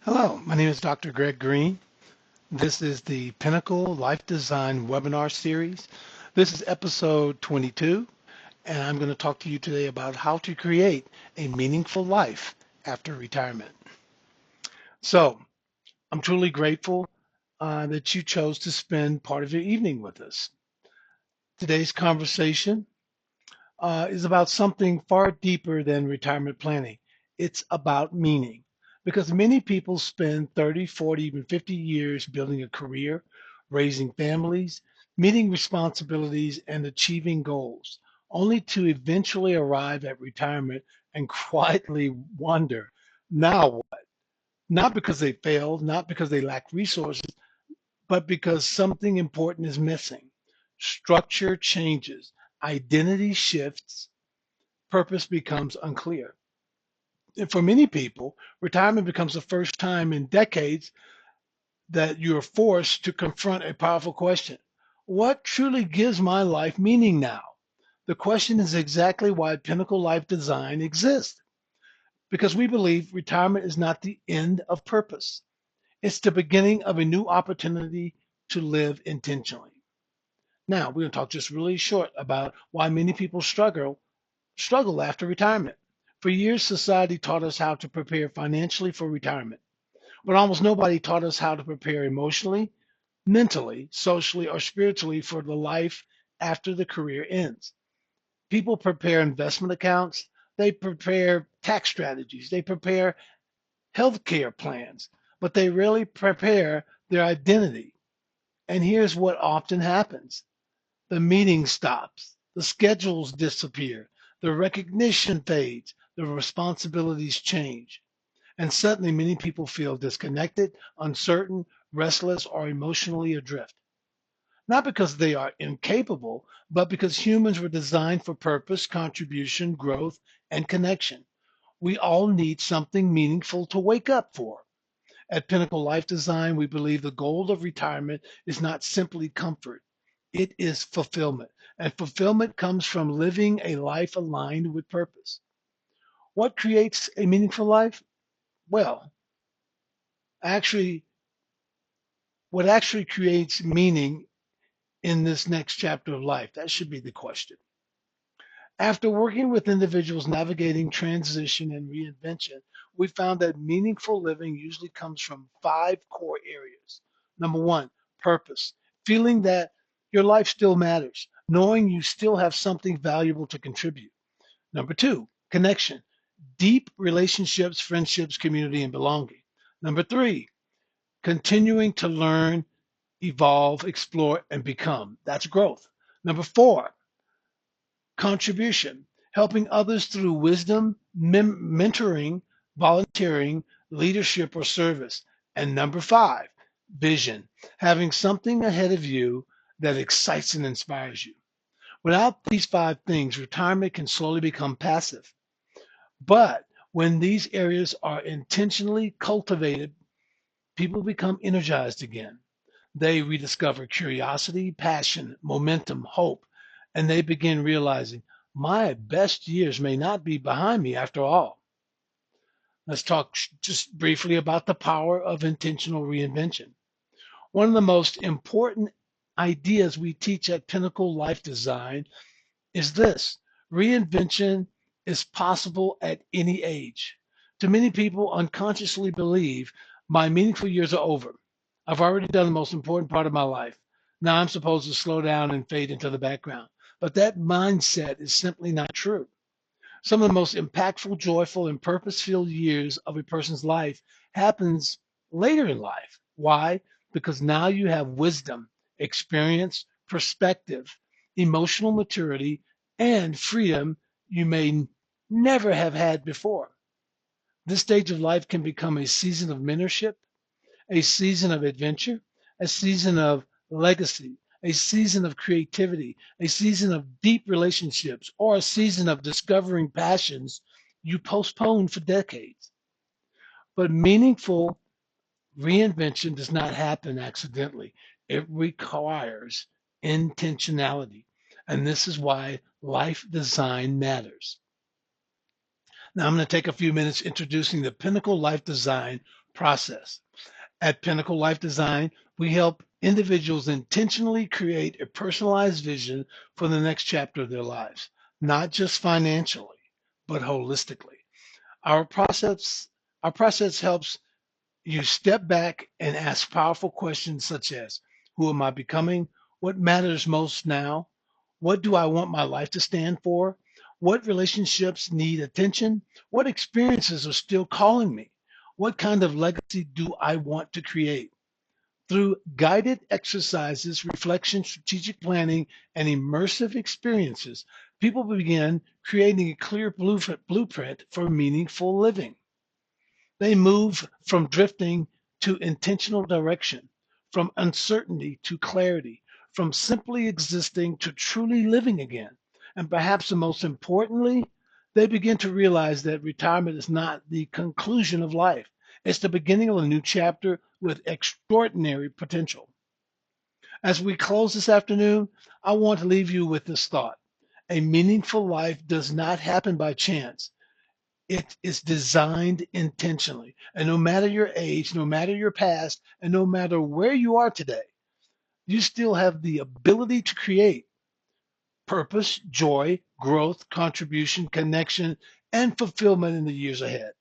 Hello, my name is Dr. Greg Green. This is the Pinnacle Life Design webinar series. This is episode 22, and I'm going to talk to you today about how to create a meaningful life after retirement. So, I'm truly grateful that you chose to spend part of your evening with us. Today's conversation is about something far deeper than retirement planning. It's about meaning. Because many people spend 30, 40, even 50 years building a career, raising families, meeting responsibilities, and achieving goals, only to eventually arrive at retirement and quietly wonder, now what? Not because they failed, not because they lack resources, but because something important is missing. Structure changes, identity shifts, purpose becomes unclear. And for many people, retirement becomes the first time in decades that you're forced to confront a powerful question. What truly gives my life meaning now? The question is exactly why Pinnacle Life Design exists, because we believe retirement is not the end of purpose. It's the beginning of a new opportunity to live intentionally. Now, we're going to talk just really short about why many people struggle after retirement. For years, society taught us how to prepare financially for retirement, but almost nobody taught us how to prepare emotionally, mentally, socially, or spiritually for the life after the career ends. People prepare investment accounts, they prepare tax strategies, they prepare healthcare plans, but they rarely prepare their identity. And here's what often happens: the meeting stops, the schedules disappear, the recognition fades, the responsibilities change. And suddenly, many people feel disconnected, uncertain, restless, or emotionally adrift. Not because they are incapable, but because humans were designed for purpose, contribution, growth, and connection. We all need something meaningful to wake up for. At Pinnacle Life Design, we believe the goal of retirement is not simply comfort, it is fulfillment. And fulfillment comes from living a life aligned with purpose. What creates a meaningful life? Well, actually, what actually creates meaning in this next chapter of life? That should be the question. After working with individuals navigating transition and reinvention, we found that meaningful living usually comes from five core areas. Number one, purpose, feeling that your life still matters, knowing you still have something valuable to contribute. Number two, connection, deep relationships, friendships, community, and belonging. Number three, continuing to learn, evolve, explore, and become. That's growth. Number four, contribution, helping others through wisdom, mentoring, volunteering, leadership, or service. And number five, vision, having something ahead of you that excites and inspires you. Without these five things, retirement can slowly become passive. But when these areas are intentionally cultivated, people become energized again. They rediscover curiosity, passion, momentum, hope, and they begin realizing my best years may not be behind me after all. Let's talk just briefly about the power of intentional reinvention. One of the most important ideas we teach at Pinnacle Life Design is this: reinvention is possible at any age. Too many people unconsciously believe my meaningful years are over. I've already done the most important part of my life. Now I'm supposed to slow down and fade into the background. But that mindset is simply not true. Some of the most impactful, joyful, and purpose-filled years of a person's life happens later in life. Why? Because now you have wisdom, experience, perspective, emotional maturity, and freedom you may never have had before. This stage of life can become a season of mentorship, a season of adventure, a season of legacy, a season of creativity, a season of deep relationships, or a season of discovering passions you postponed for decades. But meaningful reinvention does not happen accidentally. It requires intentionality. And this is why life design matters. Now, I'm going to take a few minutes introducing the Pinnacle Life Design process. At Pinnacle Life Design, we help individuals intentionally create a personalized vision for the next chapter of their lives, not just financially, but holistically. Our process, our process helps you step back and ask powerful questions such as, who am I becoming? What matters most now? What do I want my life to stand for? What relationships need attention? What experiences are still calling me? What kind of legacy do I want to create? Through guided exercises, reflection, strategic planning, and immersive experiences, people begin creating a clear blueprint for meaningful living. They move from drifting to intentional direction, from uncertainty to clarity, from simply existing to truly living again. And perhaps the most importantly, they begin to realize that retirement is not the conclusion of life. It's the beginning of a new chapter with extraordinary potential. As we close this afternoon, I want to leave you with this thought. A meaningful life does not happen by chance. It is designed intentionally. And no matter your age, no matter your past, and no matter where you are today, you still have the ability to create purpose, joy, growth, contribution, connection, and fulfillment in the years ahead.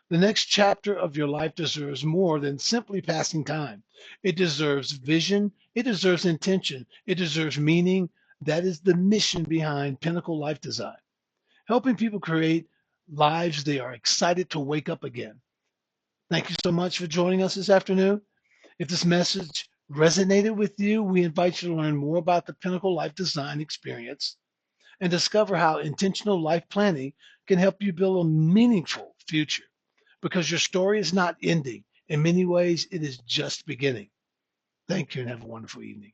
The next chapter of your life deserves more than simply passing time. It deserves vision. It deserves intention. It deserves meaning. That is the mission behind Pinnacle Life Design, helping people create lives they are excited to wake up again. Thank you so much for joining us this afternoon. If this message resonated with you, we invite you to learn more about the Pinnacle Life Design experience and discover how intentional life planning can help you build a meaningful future. Because your story is not ending. In many ways, it is just beginning. Thank you and have a wonderful evening.